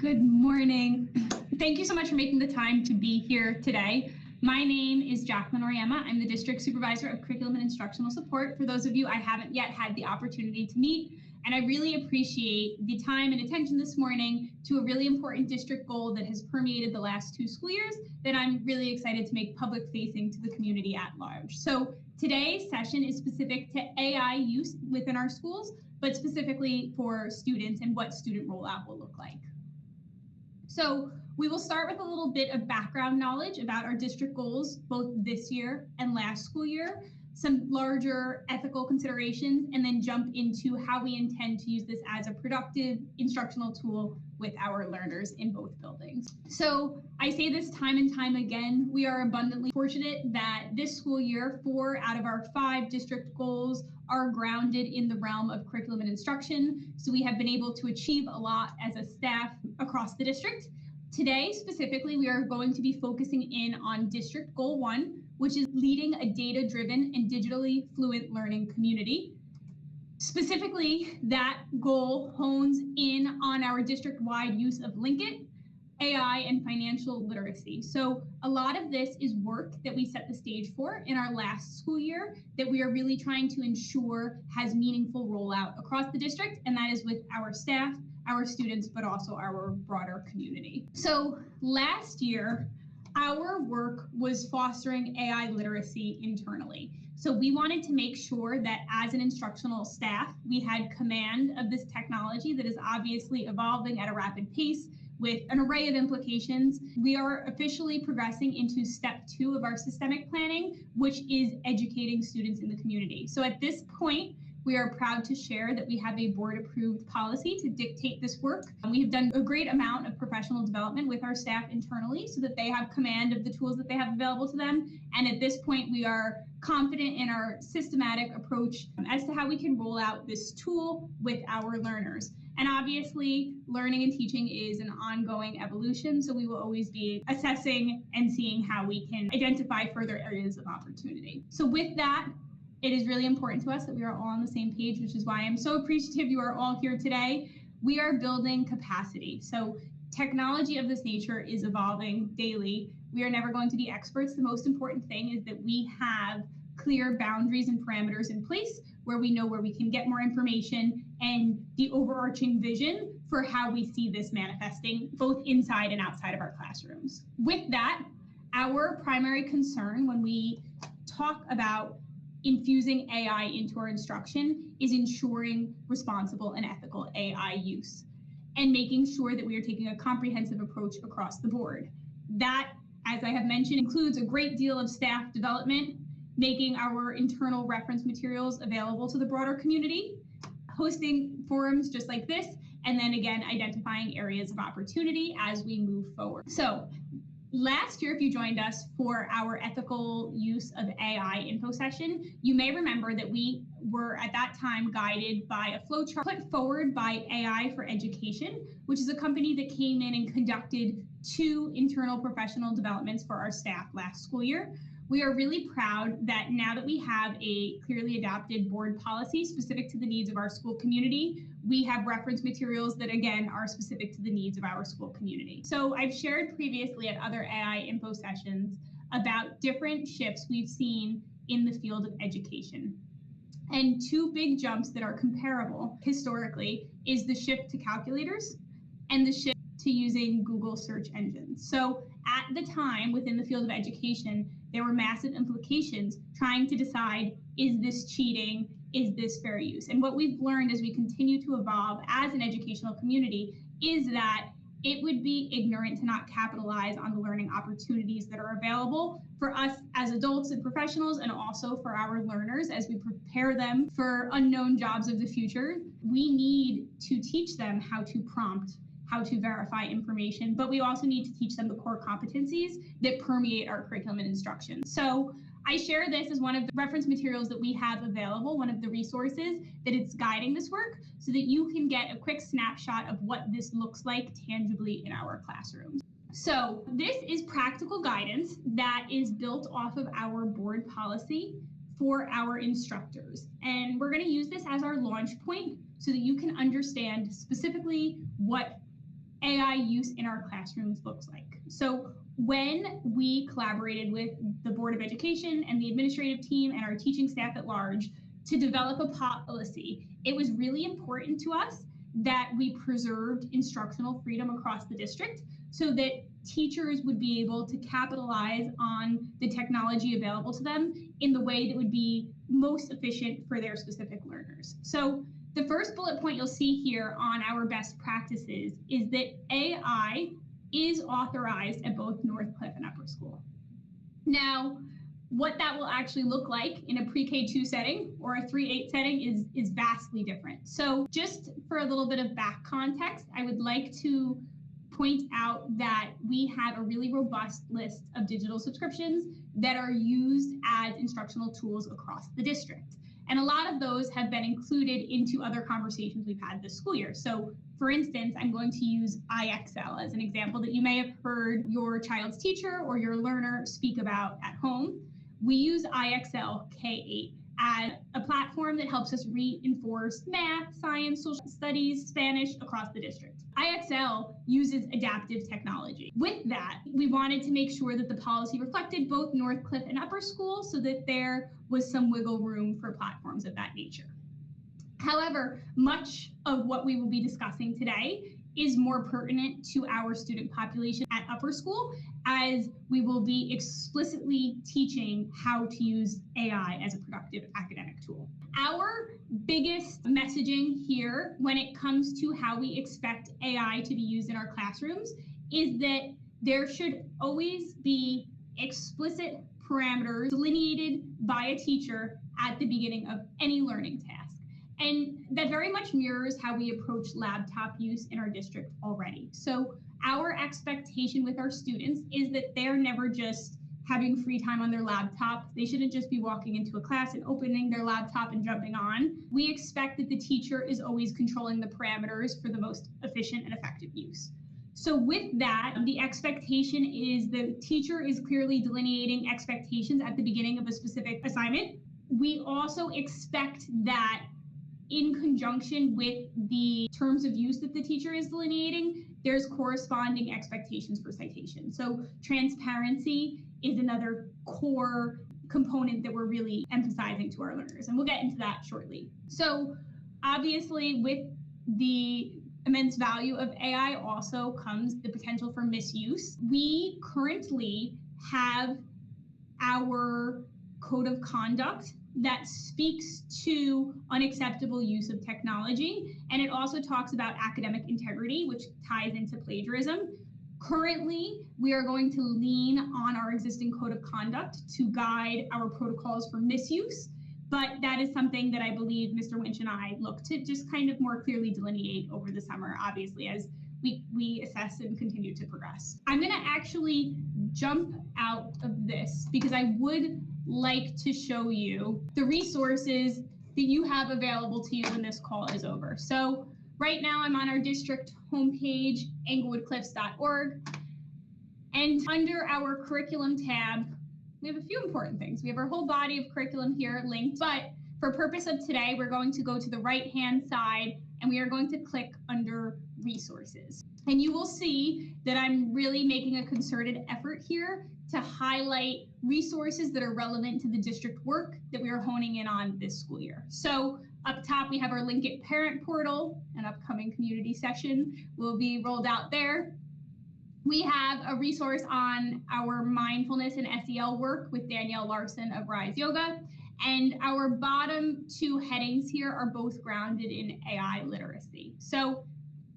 Good morning. Thank you so much for making the time to be here today. My name is Jacqueline Oriema. I'm the District Supervisor of Curriculum and Instructional Support. For those of you I haven't yet had the opportunity to meet, and I really appreciate the time and attention this morning to a really important district goal that has permeated the last 2 school years that I'm really excited to make public facing to the community at large. So today's session is specific to AI use within our schools, but specifically for students and what student rollout will look like. So we will start with a little bit of background knowledge about our district goals, both this year and last school year, some larger ethical considerations, and then jump into how we intend to use this as a productive instructional tool with our learners in both buildings. So I say this time and time again, we are abundantly fortunate that this school year, 4 out of our 5 district goals are grounded in the realm of curriculum and instruction. So we have been able to achieve a lot as a staff across the district. Today, specifically, we are going to be focusing in on District Goal 1, which is leading a data-driven and digitally fluent learning community. Specifically, that goal hones in on our district-wide use of Linkit, AI, and financial literacy. So a lot of this is work that we set the stage for in our last school year that we are really trying to ensure has meaningful rollout across the district, and that is with our staff, our students, but also our broader community. So last year, our work was fostering AI literacy internally. So we wanted to make sure that as an instructional staff, we had command of this technology that is obviously evolving at a rapid pace with an array of implications. We are officially progressing into step 2 of our systemic planning, which is educating students in the community. So at this point, we are proud to share that we have a board-approved policy to dictate this work. We have done a great amount of professional development with our staff internally so that they have command of the tools that they have available to them. And at this point, we are confident in our systematic approach as to how we can roll out this tool with our learners. And obviously, learning and teaching is an ongoing evolution, so we will always be assessing and seeing how we can identify further areas of opportunity. So with that, it is really important to us that we are all on the same page, which is why I'm so appreciative you are all here today. We are building capacity. So technology of this nature is evolving daily. We are never going to be experts. The most important thing is that we have clear boundaries and parameters in place where we know where we can get more information and the overarching vision for how we see this manifesting both inside and outside of our classrooms. With that, our primary concern when we talk about infusing AI into our instruction is ensuring responsible and ethical AI use and making sure that we are taking a comprehensive approach across the board. That, as I have mentioned, includes a great deal of staff development, making our internal reference materials available to the broader community, hosting forums just like this, and then again, identifying areas of opportunity as we move forward. So last year, if you joined us for our ethical use of AI info session, you may remember that we were at that time guided by a flowchart put forward by AI for Education, which is a company that came in and conducted 2 internal professional developments for our staff last school year. We are really proud that now that we have a clearly adopted board policy specific to the needs of our school community, we have reference materials that, again, are specific to the needs of our school community. So I've shared previously at other AI info sessions about different shifts we've seen in the field of education. And 2 big jumps that are comparable historically is the shift to calculators and the shift to using Google search engines. So at the time within the field of education, there were massive implications trying to decide, is this cheating? Is this fair use? And what we've learned as we continue to evolve as an educational community is that it would be ignorant to not capitalize on the learning opportunities that are available for us as adults and professionals, and also for our learners as we prepare them for unknown jobs of the future. We need to teach them how to prompt, how to verify information, but we also need to teach them the core competencies that permeate our curriculum and instruction. So I share this as one of the reference materials that we have available, one of the resources that it's guiding this work, so that you can get a quick snapshot of what this looks like tangibly in our classrooms. So this is practical guidance that is built off of our board policy for our instructors. And we're going to use this as our launch point so that you can understand specifically what AI use in our classrooms looks like. So when we collaborated with the Board of Education and the administrative team and our teaching staff at large to develop a policy, it was really important to us that we preserved instructional freedom across the district so that teachers would be able to capitalize on the technology available to them in the way that would be most efficient for their specific learners. So the first bullet point you'll see here on our best practices is that AI is authorized at both Northcliffe and Upper School. Now, what that will actually look like in a pre-K2 setting or a 3-8 setting is vastly different. So just for a little bit of back context, I would like to point out that we have a really robust list of digital subscriptions that are used as instructional tools across the district. And a lot of those have been included into other conversations we've had this school year. So for instance, I'm going to use IXL as an example that you may have heard your child's teacher or your learner speak about at home. We use IXL K8 as a platform that helps us reinforce math, science, social studies, Spanish across the district. IXL uses adaptive technology. With that, we wanted to make sure that the policy reflected both Northcliffe and Upper School so that there was some wiggle room for platforms of that nature. However, much of what we will be discussing today is more pertinent to our student population at Upper School, as we will be explicitly teaching how to use AI as a productive academic tool. Our biggest messaging here when it comes to how we expect AI to be used in our classrooms is that there should always be explicit parameters delineated by a teacher at the beginning of any learning task. And that very much mirrors how we approach laptop use in our district already. So our expectation with our students is that they're never just having free time on their laptop. They shouldn't just be walking into a class and opening their laptop and jumping on. We expect that the teacher is always controlling the parameters for the most efficient and effective use. So with that, the expectation is the teacher is clearly delineating expectations at the beginning of a specific assignment. We also expect that in conjunction with the terms of use that the teacher is delineating, there's corresponding expectations for citation. So transparency is another core component that we're really emphasizing to our learners, and we'll get into that shortly. So obviously with the immense value of AI also comes the potential for misuse. We currently have our code of conduct that speaks to unacceptable use of technology, and it also talks about academic integrity, which ties into plagiarism. Currently, we are going to lean on our existing code of conduct to guide our protocols for misuse, but that is something that I believe Mr. Winch and I look to just kind of more clearly delineate over the summer, obviously, as we assess and continue to progress. I'm going to actually jump out of this because I would like to show you the resources that you have available to you when this call is over. So right now I'm on our district homepage, englewoodcliffs.org, and under our curriculum tab, we have a few important things. We have our whole body of curriculum here linked, but for purpose of today, we're going to go to the right-hand side and we are going to click under resources. And you will see that I'm really making a concerted effort here to highlight resources that are relevant to the district work that we are honing in on this school year. So up top, we have our Link It Parent Portal, an upcoming community session will be rolled out there. We have a resource on our mindfulness and SEL work with Danielle Larson of Rise Yoga. And our bottom two headings here are both grounded in AI literacy. So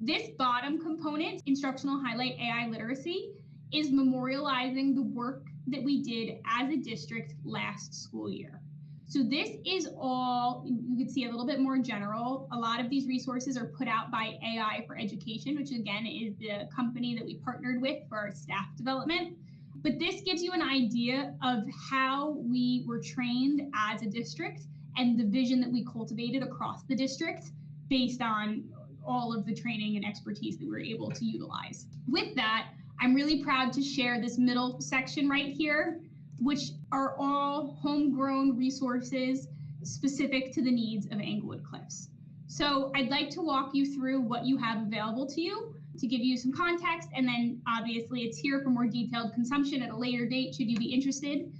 this bottom component, Instructional Highlight AI Literacy, is memorializing the work that we did as a district last school year. So this is all, you can see a little bit more general. A lot of these resources are put out by AI for Education, which again is the company that we partnered with for our staff development. But this gives you an idea of how we were trained as a district and the vision that we cultivated across the district based on all of the training and expertise that we were able to utilize. With that, I'm really proud to share this middle section right here, which are all homegrown resources specific to the needs of Englewood Cliffs. So I'd like to walk you through what you have available to you. to give you some context, and then obviously it's here for more detailed consumption at a later date should you be interested.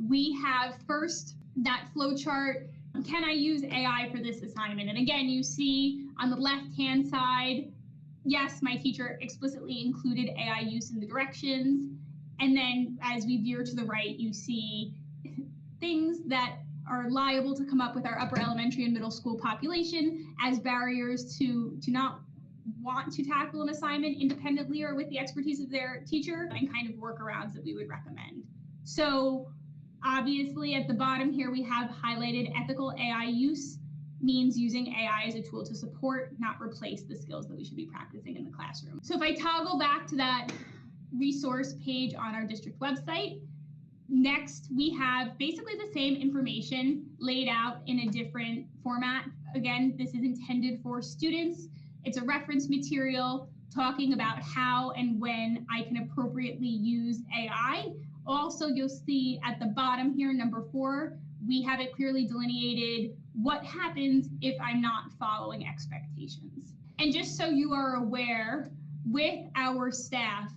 We have first that flow chart. Can I use AI for this assignment? And again, you see on the left-hand side, yes, my teacher explicitly included AI use in the directions. And then as we veer to the right, you see things that are liable to come up with our upper elementary and middle school population as barriers to not want to tackle an assignment independently or with the expertise of their teacher, and kind of workarounds that we would recommend. So obviously at the bottom here, we have highlighted ethical AI use means using AI as a tool to support, not replace the skills that we should be practicing in the classroom. So if I toggle back to that resource page on our district website, next we have basically the same information laid out in a different format. Again, this is intended for students. It's a reference material talking about how and when I can appropriately use AI. Also, you'll see at the bottom here, number 4, we have it clearly delineated what happens if I'm not following expectations. And just so you are aware, with our staff,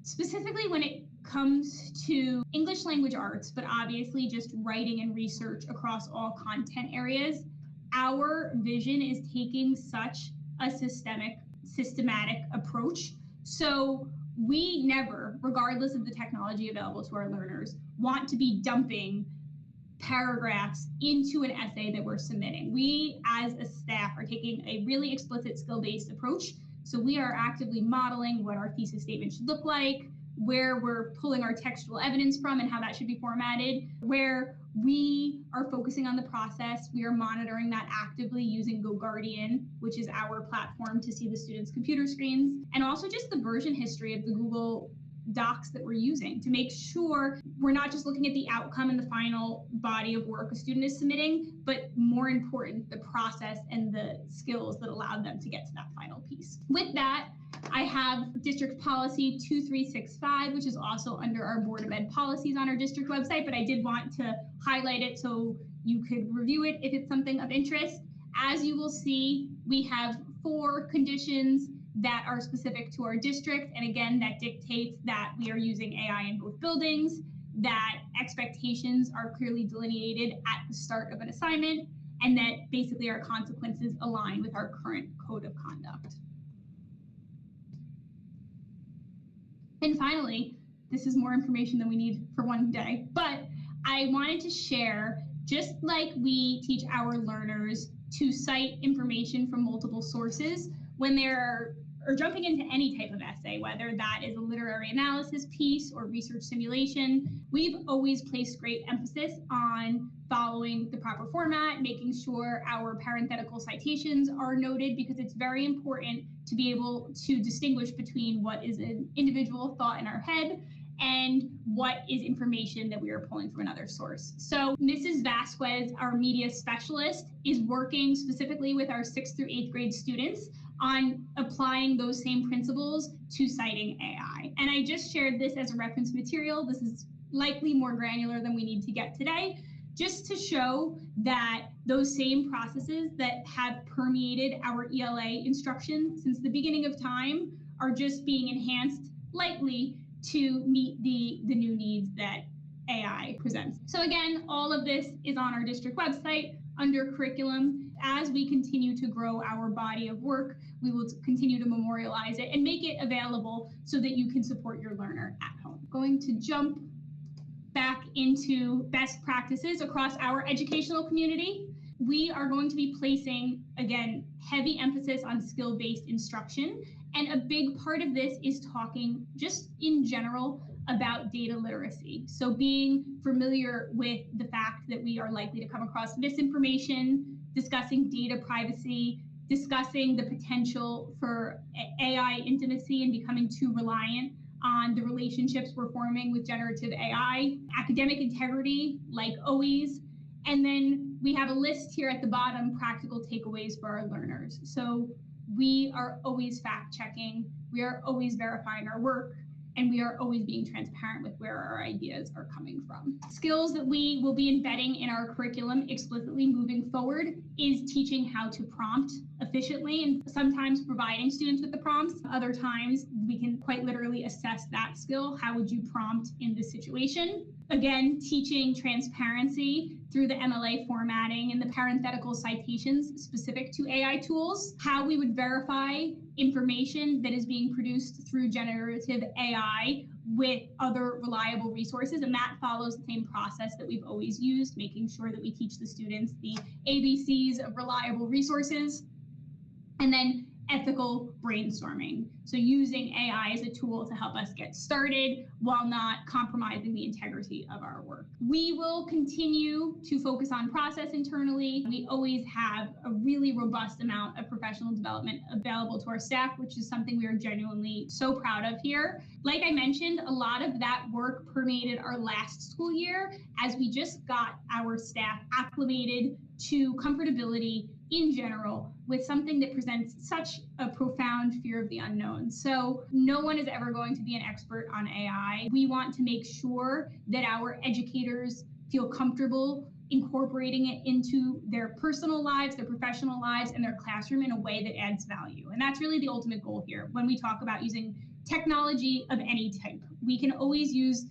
specifically when it comes to English language arts, but obviously just writing and research across all content areas, our vision is taking such a systematic approach. So we never, regardless of the technology available to our learners, want to be dumping paragraphs into an essay that we're submitting. We, as a staff, are taking a really explicit skill-based approach. So we are actively modeling what our thesis statement should look like, where we're pulling our textual evidence from and how that should be formatted, where we are focusing on the process. We are monitoring that actively using GoGuardian, which is our platform to see the students' computer screens, and also just the version history of the Google Docs that we're using to make sure we're not just looking at the outcome and the final body of work a student is submitting, but more important, the process and the skills that allowed them to get to that final piece. With that, I have District Policy 2365, which is also under our Board of Ed policies on our district website, but I did want to highlight it so you could review it if it's something of interest. As you will see, we have 4 conditions that are specific to our district. And again, that dictates that we are using AI in both buildings, that expectations are clearly delineated at the start of an assignment, and that basically our consequences align with our current code of conduct. And finally, this is more information than we need for one day, but I wanted to share, just like we teach our learners to cite information from multiple sources when they're jumping into any type of essay, whether that is a literary analysis piece or research simulation, we've always placed great emphasis on following the proper format, making sure our parenthetical citations are noted, because it's very important to be able to distinguish between what is an individual thought in our head and what is information that we are pulling from another source. So Mrs. Vasquez, our media specialist, is working specifically with our 6th through 8th grade students on applying those same principles to citing AI. And I just shared this as a reference material. This is likely more granular than we need to get today, just to show that those same processes that have permeated our ELA instruction since the beginning of time are just being enhanced lightly to meet the new needs that AI presents. So again, all of this is on our district website under curriculum. As we continue to grow our body of work, we will continue to memorialize it and make it available so that you can support your learner at home. Going to jump back into best practices across our educational community. We are going to be placing, again, heavy emphasis on skill-based instruction. And a big part of this is talking just in general about data literacy. So being familiar with the fact that we are likely to come across misinformation, discussing data privacy, discussing the potential for AI intimacy and becoming too reliant on the relationships we're forming with generative AI, academic integrity, like always. And then we have a list here at the bottom, practical takeaways for our learners. So we are always fact checking. We are always verifying our work. and we are always being transparent with where our ideas are coming from. Skills that we will be embedding in our curriculum explicitly moving forward is teaching how to prompt efficiently, and sometimes providing students with the prompts. Other times we can quite literally assess that skill. How would you prompt in this situation? Again, teaching transparency through the MLA formatting and the parenthetical citations specific to AI tools, how we would verify information that is being produced through generative AI with other reliable resources. And that follows the same process that we've always used, making sure that we teach the students the ABCs of reliable resources. And then ethical brainstorming. So using AI as a tool to help us get started while not compromising the integrity of our work. We will continue to focus on process internally. We always have a really robust amount of professional development available to our staff, which is something we are genuinely so proud of here. Like I mentioned, a lot of that work permeated our last school year as we just got our staff acclimated to comfortability in general with something that presents such a profound fear of the unknown. So no one is ever going to be an expert on AI. We want to make sure that our educators feel comfortable incorporating it into their personal lives, their professional lives, and their classroom in a way that adds value. And that's really the ultimate goal here. When we talk about using technology of any type, we can always use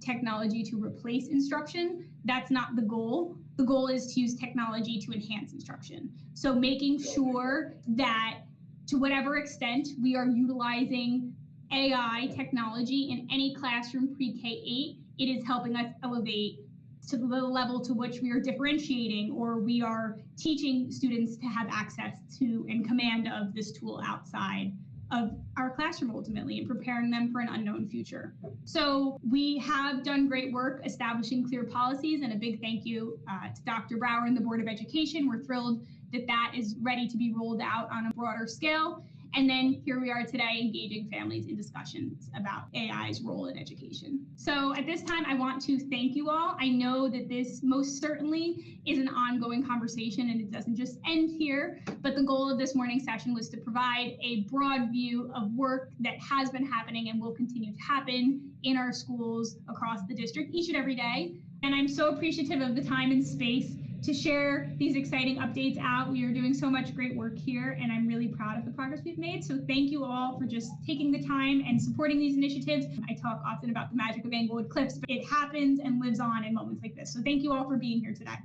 technology to replace instruction. That's not the goal. The goal is to use technology to enhance instruction. So making sure that to whatever extent we are utilizing AI technology in any classroom pre-K-8, it is helping us elevate to the level to which we are differentiating or we are teaching students to have access to and command of this tool outside of our classroom ultimately and preparing them for an unknown future. So we have done great work establishing clear policies, and a big thank you to Dr. Brower and the Board of Education. We're thrilled that that is ready to be rolled out on a broader scale. And then here we are today engaging families in discussions about AI's role in education. So at this time, I want to thank you all. I know that this most certainly is an ongoing conversation and it doesn't just end here, but the goal of this morning's session was to provide a broad view of work that has been happening and will continue to happen in our schools across the district each and every day. And I'm so appreciative of the time and space to share these exciting updates out. We are doing so much great work here, and I'm really proud of the progress we've made. So thank you all for just taking the time and supporting these initiatives. I talk often about the magic of Englewood Cliffs, but it happens and lives on in moments like this. So thank you all for being here today.